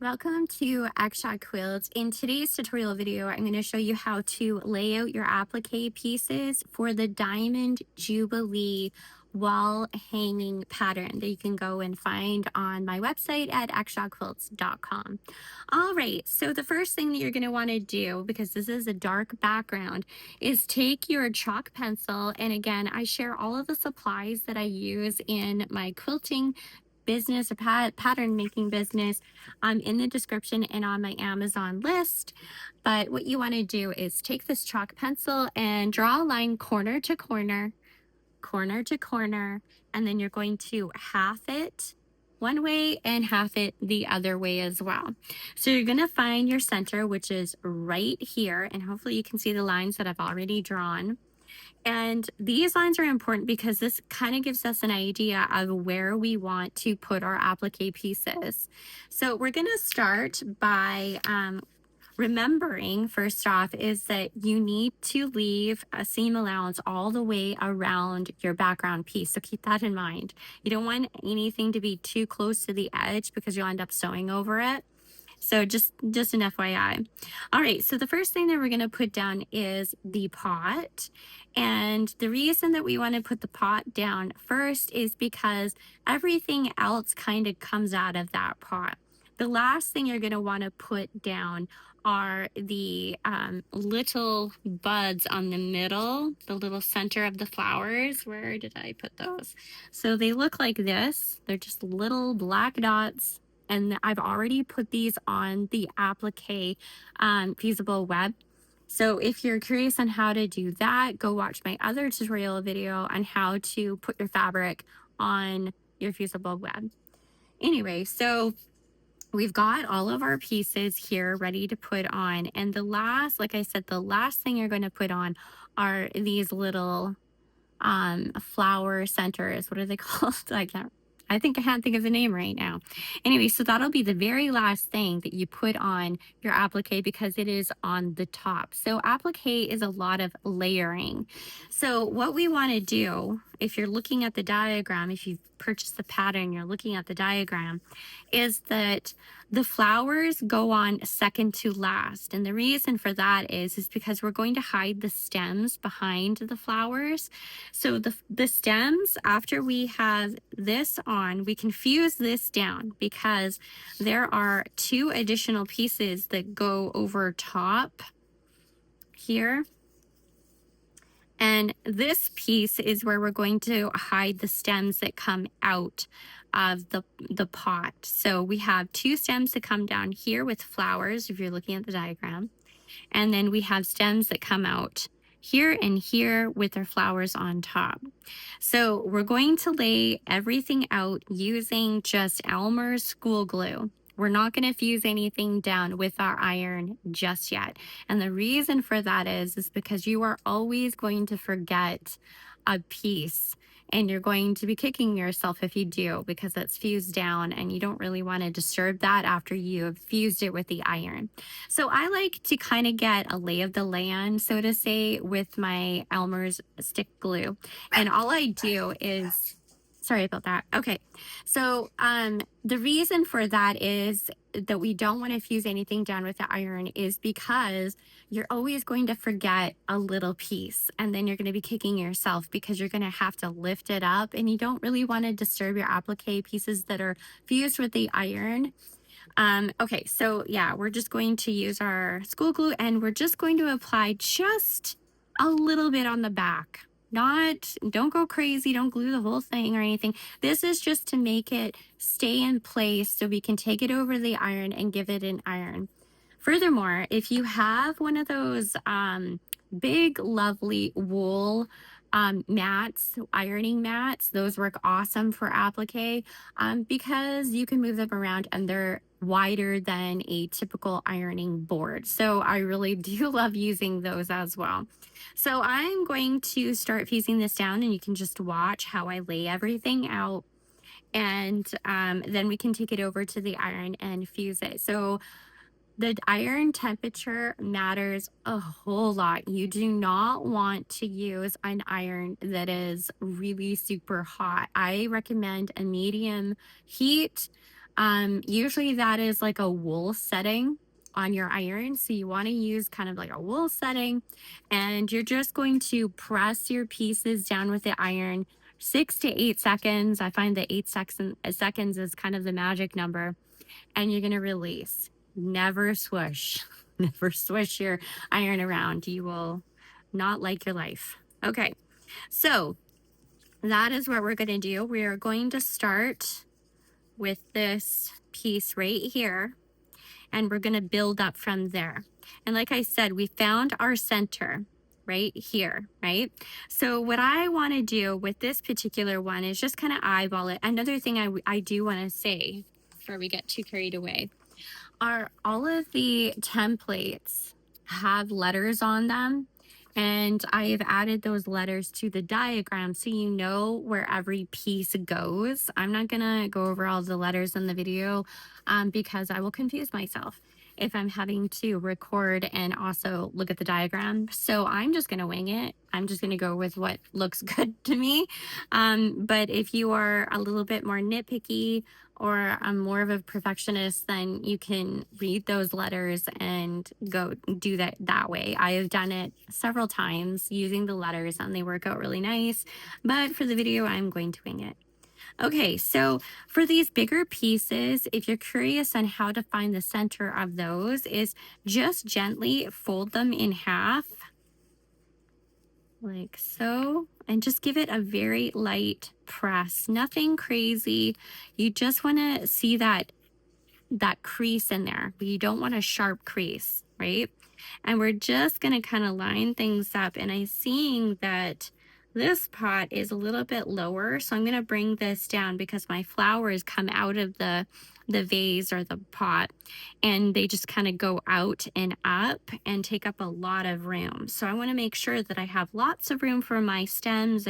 Welcome to Exshaw Quilts. In today's tutorial video, I'm going to show you how to lay out your applique pieces for the Diamond Jubilee Wall Hanging pattern that you can go and find on my website at exshawquilts.com. All right, so the first thing that you're going to want to do, because this is a dark background, is take your chalk pencil. And again, I share all of the supplies that I use in my quilting business or pattern making business in the description and on my Amazon list. But what you want to do is take this chalk pencil and draw a line corner to corner, corner to corner, and then you're going to half it one way and half it the other way as well. So you're going to find your center, which is right here, and hopefully you can see the lines that I've already drawn. And these lines are important because this kind of gives us an idea of where we want to put our applique pieces. So we're going to start by remembering, first off, is that you need to leave a seam allowance all the way around your background piece. So keep that in mind. You don't want anything to be too close to the edge because you'll end up sewing over it. So just an FYI. All right, so the first thing that we're going to put down is the pot. And the reason that we want to put the pot down first is because everything else kind of comes out of that pot. The last thing you're going to want to put down are the little buds on the middle, the little center of the flowers. Where did I put those? So they look like this. They're just little black dots. And I've already put these on the applique fusible web. So if you're curious on how to do that, go watch my other tutorial video on how to put your fabric on your fusible web. Anyway, so we've got all of our pieces here ready to put on. And the last, like I said, the last thing you're going to put on are these little flower centers. What are they called? I think I can't think of the name right now. Anyway, so that'll be the very last thing that you put on your applique because it is on the top. So applique is a lot of layering. So what we want to do, if you're looking at the diagram, if you've purchased the pattern, you're looking at the diagram, is that the flowers go on second to last. And the reason for that is because we're going to hide the stems behind the flowers. So the stems, after we have this on, we can fuse this down because there are two additional pieces that go over top here. And this piece is where we're going to hide the stems that come out of the pot. So we have two stems that come down here with flowers, if you're looking at the diagram. And then we have stems that come out here and here with their flowers on top. So we're going to lay everything out using just Elmer's school glue. We're not going to fuse anything down with our iron just yet. And the reason for that is because you are always going to forget a piece. And you're going to be kicking yourself if you do because it's fused down and you don't really want to disturb that after you have fused it with the iron. So I like to kind of get a lay of the land, so to say, with my Elmer's stick glue. And all I do is, sorry about that. Okay. So the reason for that is that we don't want to fuse anything down with the iron is because you're always going to forget a little piece and then you're going to be kicking yourself because you're going to have to lift it up and you don't really want to disturb your applique pieces that are fused with the iron. Okay, so yeah, we're just going to use our school glue and we're just going to apply just a little bit on the back. Don't go crazy, don't glue the whole thing or anything. This is just to make it stay in place so we can take it over the iron and give it an iron. Furthermore, if you have one of those big, lovely wool mats, ironing mats, those work awesome for applique because you can move them around and they're wider than a typical ironing board. So I really do love using those as well. So I'm going to start fusing this down and you can just watch how I lay everything out. And then we can take it over to the iron and fuse it. So the iron temperature matters a whole lot. You do not want to use an iron that is really super hot. I recommend a medium heat Usually that is like a wool setting on your iron. So you want to use kind of like a wool setting, and you're just going to press your pieces down with the iron 6 to 8 seconds. I find that seconds is kind of the magic number, and you're going to release. Never swoosh. Never swish your iron around. You will not like your life. Okay. So that is what we're going to do. We are going to start with this piece right here, and we're going to build up from there. And like I said, we found our center right here, right? So what I want to do with this particular one is just kind of eyeball it. Another thing I do want to say before we get too carried away are all of the templates have letters on them, and I have added those letters to the diagram so you know where every piece goes. I'm not gonna go over all the letters in the video because I will confuse myself if I'm having to record and also look at the diagram. So I'm just gonna wing it. I'm just gonna go with what looks good to me. But if you are a little bit more nitpicky or I'm more of a perfectionist, then you can read those letters and go do that way. I have done it several times using the letters and they work out really nice. But for the video, I'm going to wing it. Okay, so for these bigger pieces, if you're curious on how to find the center of those, is just gently fold them in half like so, and just give it a very light press. Nothing crazy. You just want to see that crease in there, but you don't want a sharp crease, right? And we're just going to kind of line things up. And I'm seeing that this pot is a little bit lower, so I'm going to bring this down because my flowers come out of the vase or the pot, and they just kind of go out and up and take up a lot of room. So I want to make sure that I have lots of room for my stems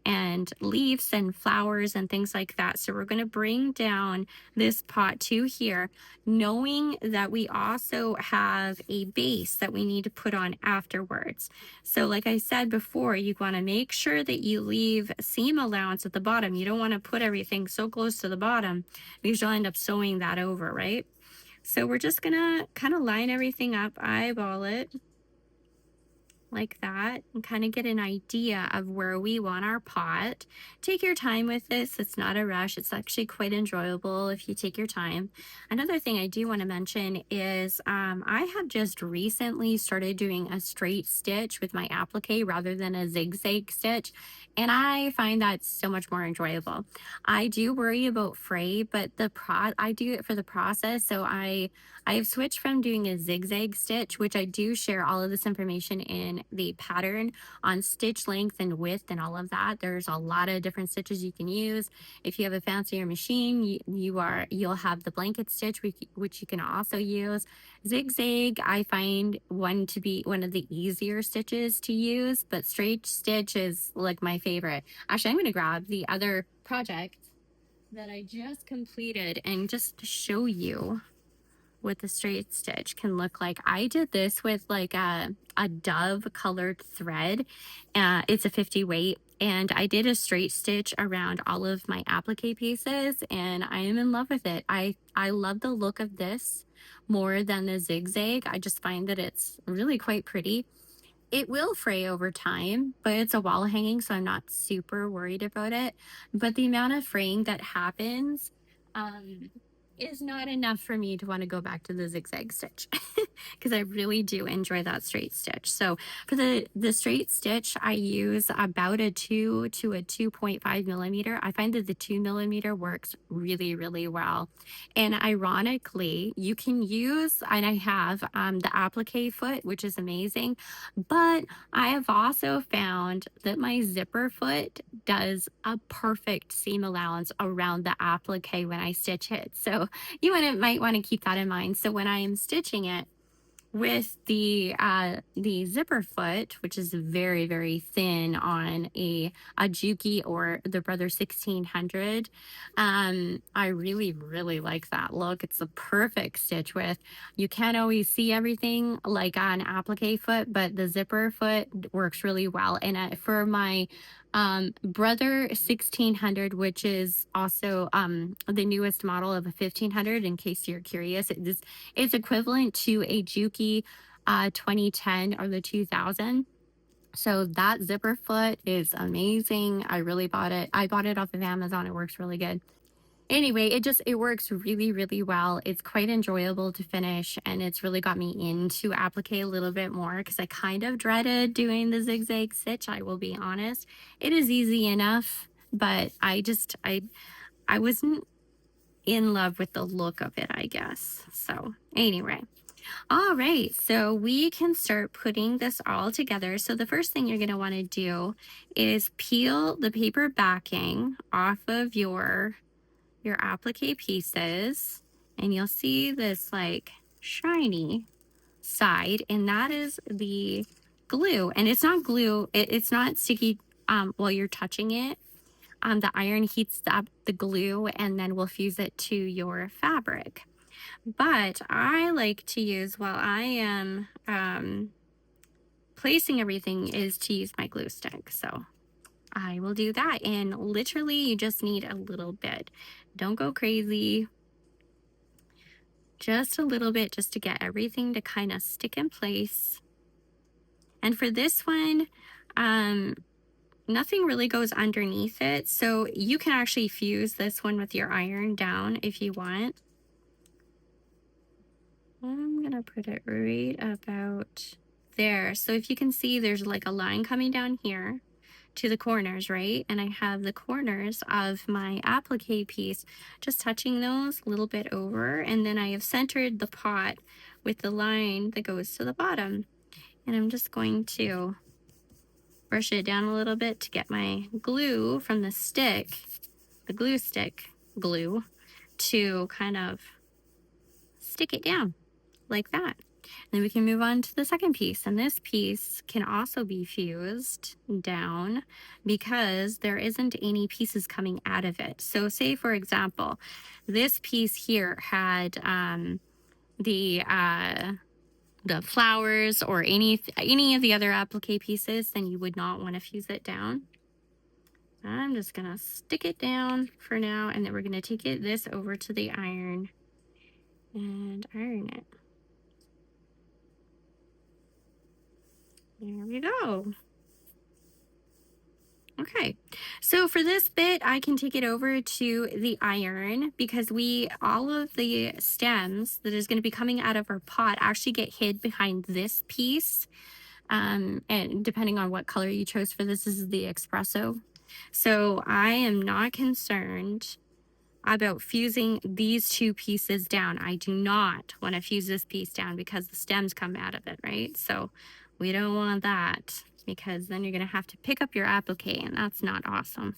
and leaves and flowers and things like that. So we're going to bring down this pot to here, knowing that we also have a base that we need to put on afterwards. So like I said before, you want to make sure that you leave seam allowance at the bottom. You don't want to put everything so close to the bottom because you'll end up sewing that over, right? So we're just gonna kind of line everything up, eyeball it like that, and kind of get an idea of where we want our pot. Take your time with this. It's not a rush. It's actually quite enjoyable if you take your time. Another thing I do want to mention is I have just recently started doing a straight stitch with my applique rather than a zigzag stitch, and I find that so much more enjoyable. I do worry about fray, but I do it for the process. So I've switched from doing a zigzag stitch, which I do share all of this information in the pattern on stitch length and width and all of that. There's a lot of different stitches you can use. If you have a fancier machine, you'll have the blanket stitch, which you can also use. Zigzag, I find one to be one of the easier stitches to use, but straight stitch is like my favorite. Actually, I'm going to grab the other project that I just completed and just show you what the straight stitch can look like. I did this with like a dove colored thread. It's a 50 weight, and I did a straight stitch around all of my applique pieces, and I am in love with it. I love the look of this more than the zigzag. I just find that it's really quite pretty. It will fray over time, but it's a wall hanging, so I'm not super worried about it. But the amount of fraying that happens is not enough for me to want to go back to the zigzag stitch because I really do enjoy that straight stitch. So for the straight stitch, I use about a 2 to a 2.5 millimeter. I find that the 2 millimeter works really, really well. And ironically, you can use, and I have the applique foot, which is amazing, but I have also found that my zipper foot does a perfect seam allowance around the applique when I stitch it. So you might want to keep that in mind. So when I am stitching it with the zipper foot, which is very, very thin on a Juki or the Brother 1600, I really, really like that look. It's a perfect stitch with. You can't always see everything like on applique foot, but the zipper foot works really well. And for my Brother 1600, which is also the newest model of a 1500, in case you're curious. It's equivalent to a Juki 2010 or the 2000. So that zipper foot is amazing. I really bought it. I bought it off of Amazon. It works really good. Anyway, it works really, really well. It's quite enjoyable to finish, and it's really got me into applique a little bit more because I kind of dreaded doing the zigzag stitch. I will be honest. It is easy enough, but I wasn't in love with the look of it, I guess. So anyway. All right, so we can start putting this all together. So the first thing you're going to want to do is peel the paper backing off of your applique pieces, and you'll see this like shiny side, and that is the glue. And it's not glue, it's not sticky while you're touching it. The iron heats up the glue and then we'll fuse it to your fabric. But I like to use, while I am placing everything, is to use my glue stick. So I will do that, and literally you just need a little bit. Don't go crazy. Just a little bit, just to get everything to kind of stick in place. And for this one, nothing really goes underneath it, so you can actually fuse this one with your iron down if you want. I'm gonna put it right about there. So if you can see, there's like a line coming down here to the corners, right? And I have the corners of my applique piece, just touching those a little bit over, and then I have centered the pot with the line that goes to the bottom. And I'm just going to brush it down a little bit to get my glue from the stick, the glue stick glue, to kind of stick it down like that. Then we can move on to the second piece, and this piece can also be fused down because there isn't any pieces coming out of it. So say, for example, this piece here had the flowers or any of the other applique pieces, then you would not want to fuse it down. I'm just gonna stick it down for now, and then we're gonna take this over to the iron and iron it. There we go. Okay, so for this bit, I can take it over to the iron because all of the stems that is going to be coming out of our pot actually get hid behind this piece. And depending on what color you chose for this is the espresso. So I am not concerned about fusing these two pieces down. I do not want to fuse this piece down because the stems come out of it, right? So we don't want that, because then you're going to have to pick up your applique, and that's not awesome.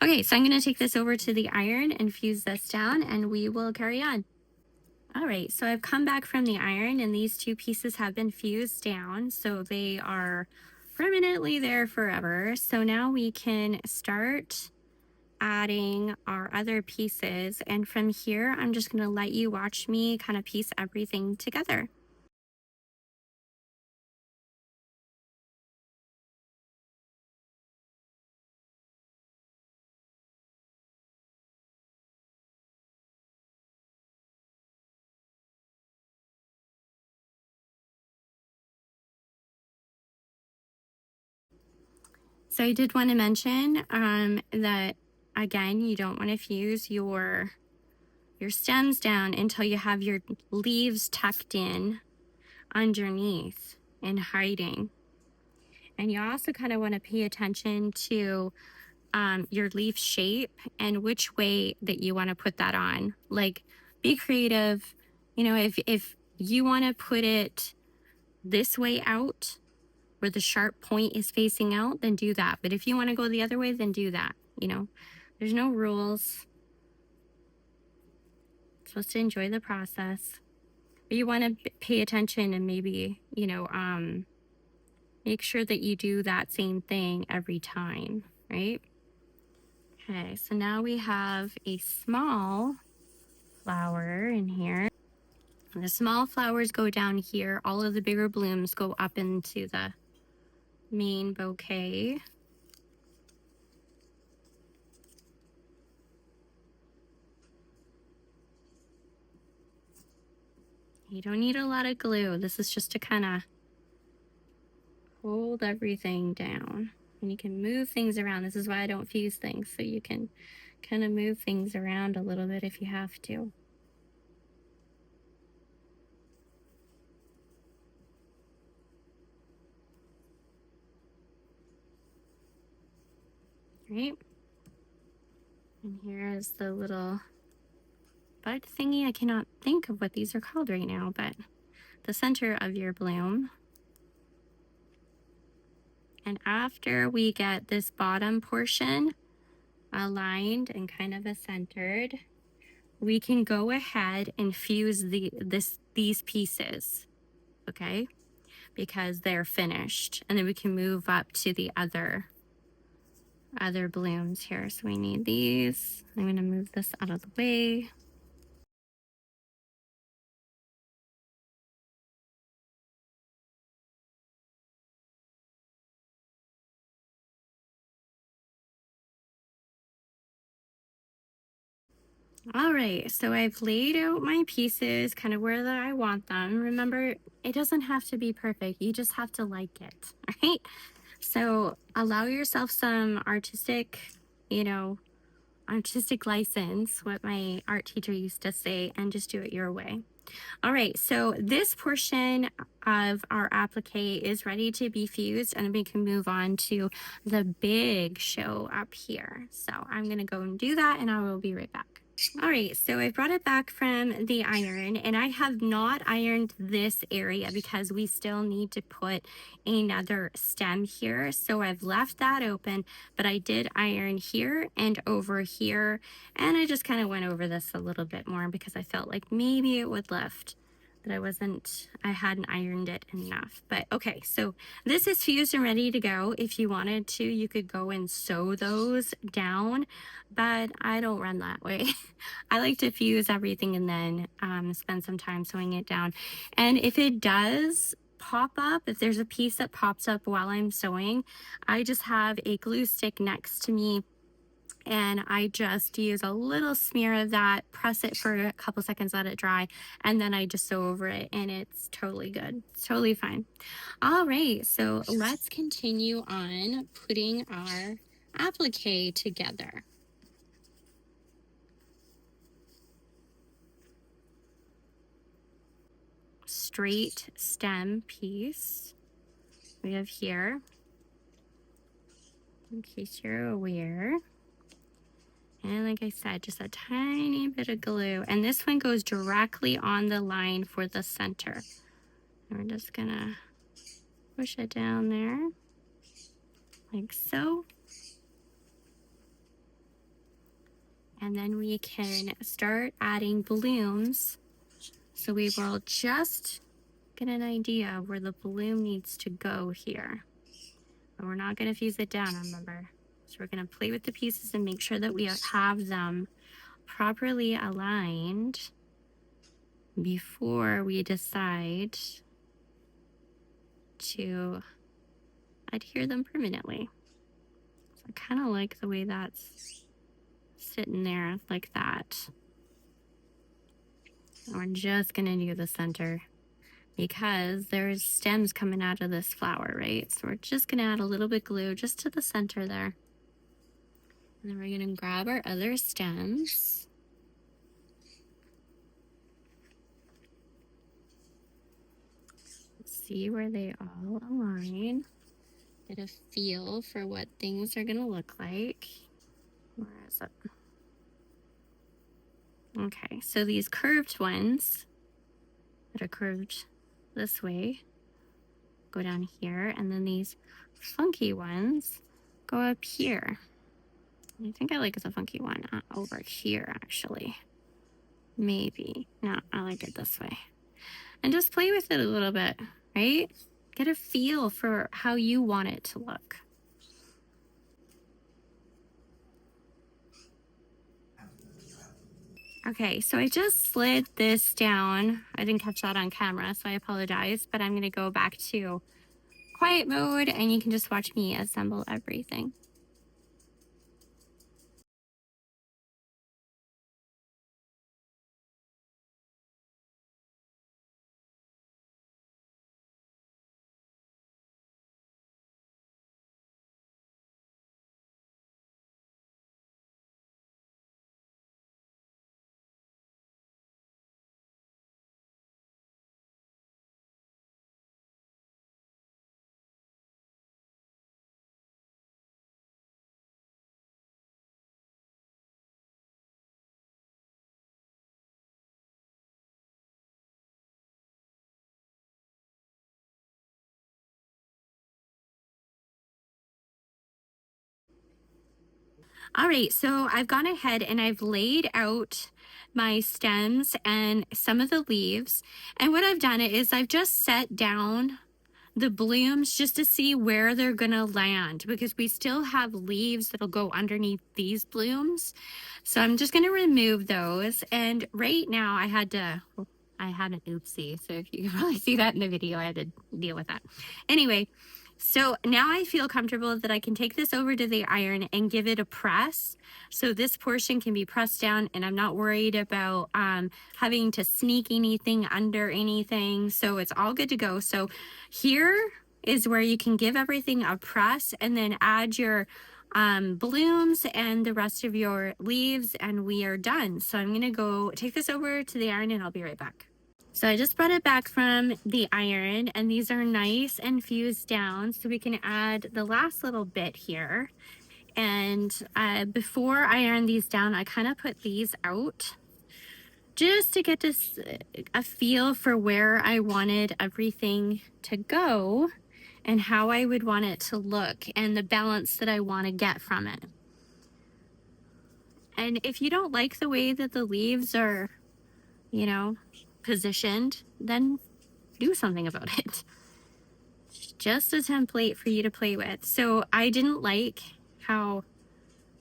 Okay, so I'm going to take this over to the iron and fuse this down, and we will carry on. All right, so I've come back from the iron, and these two pieces have been fused down, so they are permanently there forever. So now we can start adding our other pieces, and from here I'm just going to let you watch me kind of piece everything together. So I did want to mention that, again, you don't want to fuse your stems down until you have your leaves tucked in underneath and hiding. And you also kind of want to pay attention to your leaf shape and which way that you want to put that on. Like, be creative. You know, if you want to put it this way out, where the sharp point is facing out, then do that. But if you want to go the other way, then do that. You know, there's no rules. You're supposed to enjoy the process. But you want to pay attention and maybe, you know, make sure that you do that same thing every time, right? Okay, so now we have a small flower in here. And the small flowers go down here. All of the bigger blooms go up into the main bouquet. You don't need a lot of glue. This is just to kind of hold everything down. And you can move things around. This is why I don't fuse things, so you can kind of move things around a little bit if you have to. Right? And here is the little bud thingy. I cannot think of what these are called right now, but the center of your bloom. And after we get this bottom portion aligned and kind of centered, we can go ahead and fuse these pieces, okay? Because they're finished. And then we can move up to the other blooms here. So we need these. I'm going to move this out of the way. All right, so I've laid out my pieces kind of where I want them. Remember, it doesn't have to be perfect. You just have to like it, right? So allow yourself some artistic, artistic license, what my art teacher used to say, and just do it your way. All right, so this portion of our applique is ready to be fused, and we can move on to the big show up here. So I'm gonna go and do that, and I will be right back. All right, so I brought it back from the iron, and I have not ironed this area because we still need to put another stem here. So I've left that open, but I did iron here and over here, and I just kind of went over this a little bit more because I felt like maybe it would lift, but I hadn't ironed it enough. But okay, so this is fused and ready to go. If you wanted to, you could go and sew those down, but I don't run that way. I like to fuse everything and then spend some time sewing it down. And if it does pop up, if there's a piece that pops up while I'm sewing, I just have a glue stick next to me, and I just use a little smear of that, press it for a couple seconds, let it dry, and then I just sew over it, and it's totally good. It's totally fine. All right, so let's continue on putting our applique together. Straight stem piece we have here, in case you're aware. And like I said, just a tiny bit of glue. And this one goes directly on the line for the center. And we're just gonna push it down there, like so. And then we can start adding blooms. So we will just get an idea of where the bloom needs to go here. But we're not gonna fuse it down, remember. So we're gonna play with the pieces and make sure that we have them properly aligned before we decide to adhere them permanently. So I kind of like the way that's sitting there like that. And we're just gonna do the center because there's stems coming out of this flower, right? So we're just gonna add a little bit glue just to the center there. And then we're gonna grab our other stems. See where they all align. Get a feel for what things are gonna look like. Where is it? Okay, so these curved ones that are curved this way go down here, and then these funky ones go up here. I think I like the funky one over here, actually. Maybe. No, I like it this way. And just play with it a little bit, right? Get a feel for how you want it to look. Okay, so I just slid this down. I didn't catch that on camera, so I apologize, but I'm gonna go back to quiet mode and you can just watch me assemble everything. All right, so I've gone ahead and I've laid out my stems and some of the leaves. And what I've done is I've just set down the blooms just to see where they're gonna land, because we still have leaves that'll go underneath these blooms. So I'm just gonna remove those. And right now I had an oopsie. So if you can probably see that in the video, I had to deal with that. Anyway, so now I feel comfortable that I can take this over to the iron and give it a press. So this portion can be pressed down and I'm not worried about having to sneak anything under anything. So it's all good to go. So here is where you can give everything a press and then add your blooms and the rest of your leaves, and we are done. So I'm gonna go take this over to the iron and I'll be right back. So I just brought it back from the iron and these are nice and fused down, so we can add the last little bit here. And before I iron these down, I kind of put these out just to get this a feel for where I wanted everything to go and how I would want it to look and the balance that I want to get from it. And if you don't like the way that the leaves are, you know, positioned, then do something about it. Just a template for you to play with. So I didn't like how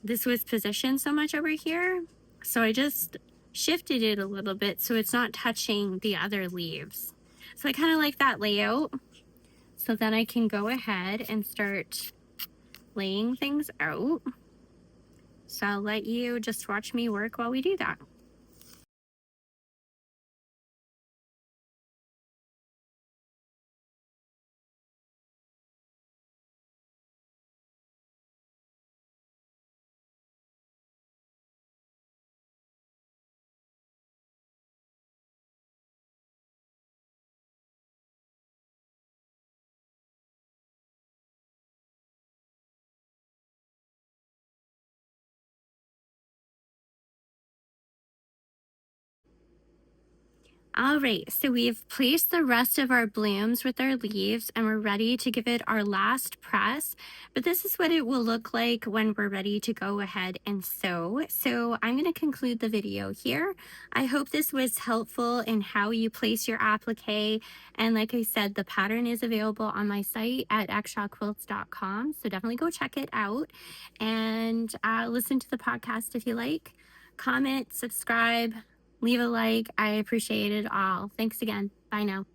this was positioned so much over here, so I just shifted it a little bit so it's not touching the other leaves. So I kind of like that layout. So then I can go ahead and start laying things out. So I'll let you just watch me work while we do that. All right, so we've placed the rest of our blooms with our leaves and we're ready to give it our last press. But this is what it will look like when we're ready to go ahead and sew. So I'm going to conclude the video here. I hope this was helpful in how you place your applique. And like I said, the pattern is available on my site at exshawquilts.com. So definitely go check it out and listen to the podcast if you like. Comment, subscribe, leave a like. I appreciate it all. Thanks again. Bye now.